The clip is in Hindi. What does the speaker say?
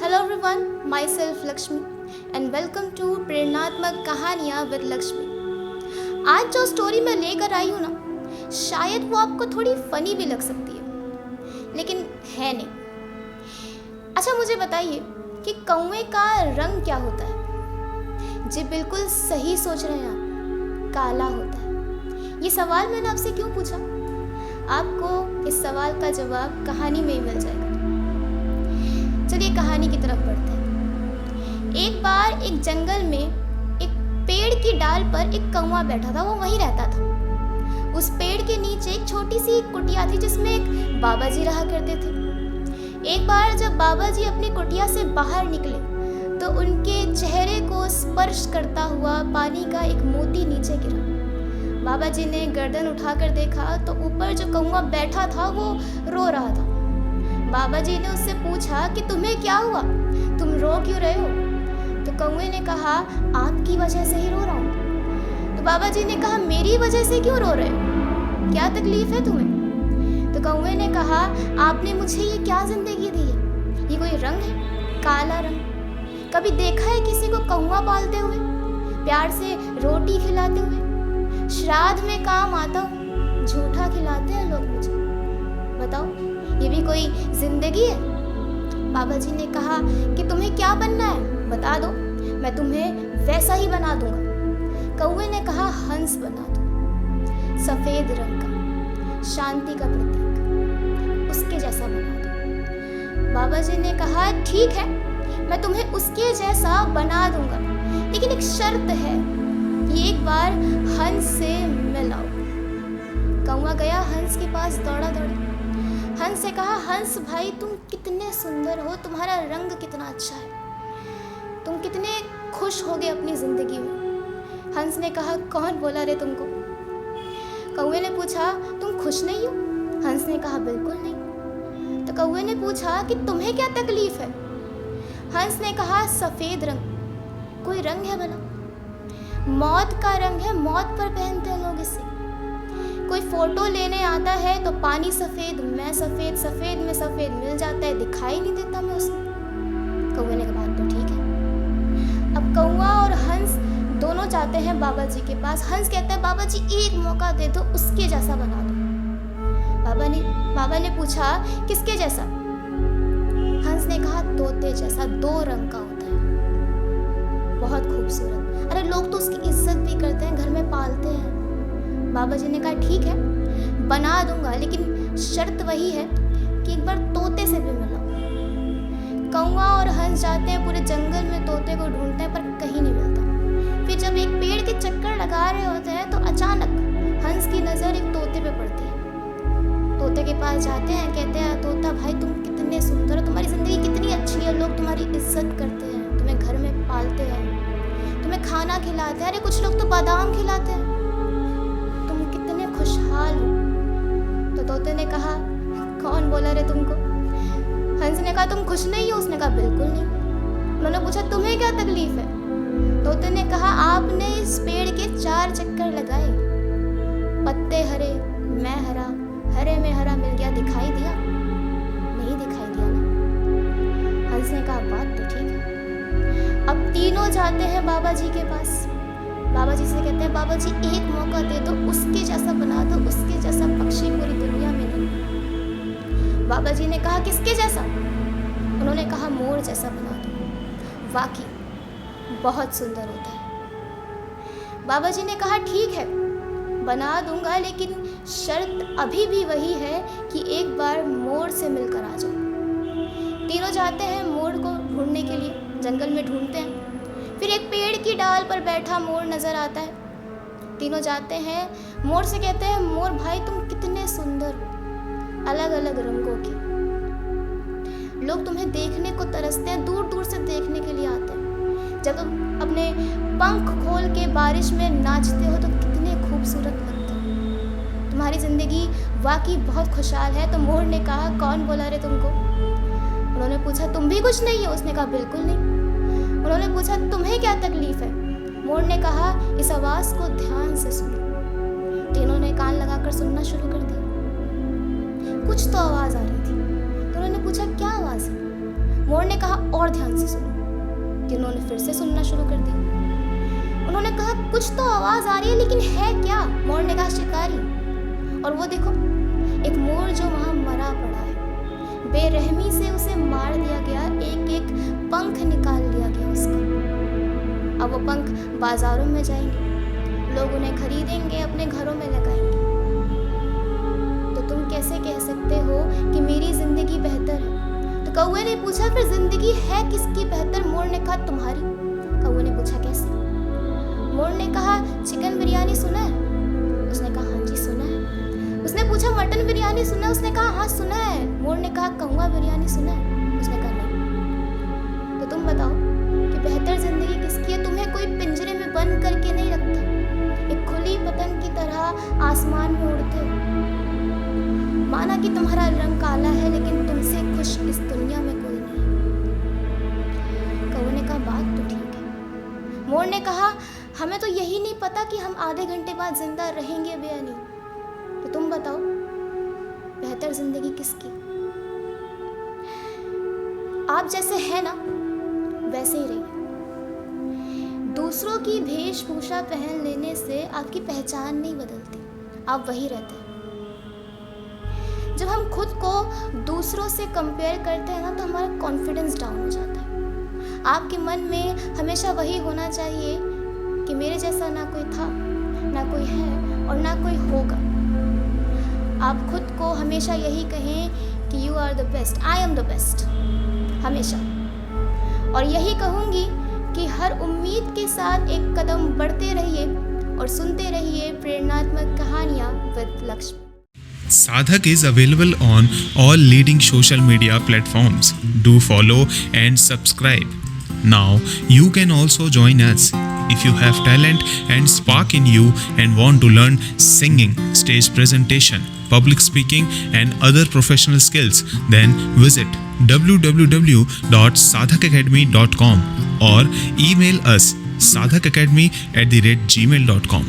Hello everyone, myself Lakshmi and welcome to प्रेरणात्मक कहानियाँ विद लक्ष्मी। आज जो स्टोरी मैं लेकर आई हूँ ना, शायद वो आपको थोड़ी फनी भी लग सकती है, लेकिन है नहीं। अच्छा मुझे बताइए कि कौवे का रंग क्या होता है? जी बिल्कुल सही सोच रहे हैं आप, काला होता है। ये सवाल मैंने आपसे क्यों पूछा? आपको इस सवाल का जवाब कहानी में ही मिल जाएगा। चलिए कहानी की तरफ बढ़ते हैं। एक बार एक जंगल में एक पेड़ की डाल पर एक कौवा बैठा था, वो वहीं रहता था। उस पेड़ के नीचे एक छोटी सी कुटिया थी जिसमें एक बाबा जी रहा करते थे। एक बार जब बाबा जी अपनी कुटिया से बाहर निकले तो उनके चेहरे को स्पर्श करता हुआ पानी का एक मोती नीचे गिरा। बाबा जी ने गर्दन उठाकर देखा तो ऊपर जो कौवा बैठा था वो रो रहा था। बाबा जी ने उससे पूछा कि तुम्हें क्या हुआ, तुम रो क्यों रहे हो? तो कौवे ने कहा आपकी वजह से ही रो रहा हूँ। तो बाबा जी ने कहा मेरी वजह से क्यों रो रहे हो, क्या तकलीफ है तुम्हें? तो कौवे ने कहा आपने मुझे ये क्या जिंदगी दी है, ये कोई रंग है, काला रंग? कभी देखा है किसी को कौवा पालते हुए, प्यार से रोटी खिलाते हुए? श्राद्ध में काम आता हूँ, झूठा खिलाते हैं लोग मुझे, बताओ ये भी कोई जिंदगी है? बाबा जी ने कहा कि तुम्हें क्या बनना है बता दो, मैं तुम्हें वैसा ही बना दूंगा। कौवे ने कहा हंस बना दो, सफेद रंग का, शांति का प्रतीक, उसके जैसा बना दो। बाबा जी ने कहा ठीक है, मैं तुम्हें उसके जैसा बना दूंगा, लेकिन एक शर्त है कि एक बार हंस से मिलाओ। कौवा गया हंस के पास दौड़ा दौड़ा। हंस से कहा हंस भाई तुम कितने सुंदर हो, तुम्हारा रंग कितना अच्छा है, तुम कितने खुश होगे अपनी ज़िंदगी में। हंस ने कहा कौन बोला रे तुमको? कौवे ने पूछा तुम खुश नहीं हो? हंस ने कहा बिल्कुल नहीं। तो कौवे ने पूछा कि तुम्हें क्या तकलीफ है? हंस ने कहा सफ़ेद रंग कोई रंग है भला? मौत का रंग है, मौत पर पहनते हैं लोग इसे। कोई फोटो लेने आता है तो पानी सफ़ेद, मैं सफ़ेद, सफ़ेद में सफ़ेद मिल जाता है, दिखाई नहीं देता मैं उसमें। कौवे ने कहा बात तो ठीक है। अब कौवा और हंस दोनों जाते हैं बाबा जी के पास। हंस कहता है बाबा जी एक मौका दे दो, उसके जैसा बना दो। बाबा ने पूछा किसके जैसा? हंस ने कहा तोते जैसा, 2 रंग का होता है, बहुत खूबसूरत। अरे लोग तो उसकी इज्जत भी करते हैं, घर में पालते हैं। बाबा जी ने कहा ठीक है बना दूंगा, लेकिन शर्त वही है कि एक बार तोते से भी मिलाओ। कौवा और हंस जाते हैं पूरे जंगल में, तोते को ढूंढते हैं पर कहीं नहीं मिलता। फिर जब एक पेड़ के चक्कर लगा रहे होते हैं तो अचानक हंस की नज़र एक तोते पे पड़ती है। तोते के पास जाते हैं, कहते हैं तोता भाई तुम कितने सुंदर हो, तुम्हारी ज़िंदगी कितनी अच्छी है, लोग तुम्हारी इज्जत करते हैं, तुम्हें घर में पालते हैं, तुम्हें खाना खिलाते हैं, अरे कुछ लोग तो बादाम खिलाते हैं, खुशहाल हो। तो तोते ने कहा कौन बोला रे तुमको? हंस ने कहा तुम खुश नहीं हो? उसने कहा बिल्कुल नहीं। उन्होंने पूछा तुम्हें क्या तकलीफ है? तोते ने कहा आपने इस पेड़ के 4 चक्कर लगाए, पत्ते हरे, मैं हरा, हरे में हरा मिल गया, दिखाई दिया? नहीं दिखाई दिया ना। हंस ने कहा बात तो ठीक है। अब तीनों जाते हैं बाबा जी के पास। बाबा जी से कहते हैं बाबा जी एक मौका दे दो, उसके जैसा बना दो, उसके जैसा पक्षी पूरी दुनिया में नहीं। बाबा जी ने कहा किसके जैसा? उन्होंने कहा मोर जैसा बना दो, वाकई बहुत सुंदर होता है। बाबा जी ने कहा ठीक है बना दूंगा, लेकिन शर्त अभी भी वही है कि एक बार मोर से मिलकर आ जाओ। तीनों जाते हैं मोर को ढूंढने के लिए, जंगल में ढूंढते हैं। फिर एक पेड़ की डाल पर बैठा मोर नज़र आता है। तीनों जाते हैं, मोर से कहते हैं मोर भाई तुम कितने सुंदर हो, अलग अलग रंगों के। लोग तुम्हें देखने को तरसते हैं, दूर दूर से देखने के लिए आते हैं। जब तुम अपने पंख खोल के बारिश में नाचते हो तो कितने खूबसूरत लगते हो, तुम्हारी ज़िंदगी वाकई बहुत खुशहाल है। तो मोर ने कहा कौन बोला रे तुमको? उन्होंने पूछा तुम भी कुछ नहीं हो? उसने कहा बिल्कुल नहीं। उन्होंने पूछा तुम्हें क्या तकलीफ है? मोर ने कहा इस आवाज़ को ध्यान से सुनो। तीनों ने कान लगाकर सुनना शुरू कर दिया। कुछ तो आवाज़ आ रही थी। तो उन्होंने पूछा क्या आवाज़ है? मोर ने कहा और ध्यान से सुनो। तीनों ने फिर से सुनना शुरू कर दिया। उन्होंने कहा कुछ तो आवाज आ रही है, लेकिन है क्या? मोर ने कहा शिकारी। और वो देखो, एक मोर जो वहां मरा पड़ा है, बेरहमी से उसे मार दिया गया, एक एक पंख निकाल लिया गया उसका। अब वो पंख बाजारों में जाएंगे, लोग उन्हें खरीदेंगे, अपने घरों में लगाएंगे। तो तुम कैसे कह सकते हो कि मेरी जिंदगी बेहतर है? तो कौवे ने पूछा फिर जिंदगी है किसकी बेहतर? मोर ने कहा तुम्हारी। कौवे ने पूछा कैसे? मोर ने कहा चिकन बिरयानी सुना है? उसने कहा हाँ जी सुना है। उसने पूछा मटन बिरयानी सुना है? उसने कहा हाँ सुना है। मोर ने कहा कौवा बिरयानी सुना है? उसने कहा नहीं। तो तुम बताओ कि बेहतर जिंदगी किसकी है? तुम्हें कोई पिंजरे में बंद करके नहीं रखता, एक खुली पतंग की तरह आसमान में उड़ते हो। माना कि तुम्हारा रंग काला है, लेकिन तुमसे खुश इस दुनिया में कोई नहीं। कौवे ने कहा बात तो ठीक है। मोर ने कहा हमें तो यही नहीं पता कि हम आधे घंटे बाद जिंदा रहेंगे भी या नहीं। तो तुम बताओ बेहतर जिंदगी किसकी? आप जैसे है ना वैसे ही रहिए। दूसरों की वेशभूषा पहन लेने से आपकी पहचान नहीं बदलती, आप वही रहते हैं। जब हम खुद को दूसरों से कंपेयर करते हैं ना, तो हमारा कॉन्फिडेंस डाउन हो जाता है। आपके मन में हमेशा वही होना चाहिए कि मेरे जैसा ना कोई था, ना कोई है और ना कोई होगा। आप खुद को हमेशा यही कहें कि you are the best, I am the best, हमेशा। और यही कहूँगी कि हर उम्मीद के साथ एक कदम बढ़ते रहिए और सुनते रहिए प्रेरणात्मक कहानियाँ with Lakshmi. Sadhak is available on all leading social media platforms. Do follow and subscribe. Now you can also join us. If you have talent and spark in you and want to learn singing, stage presentation, public speaking and other professional skills, then visit www.sadhakacademy.com or email us sadhakacademy@gmail.com.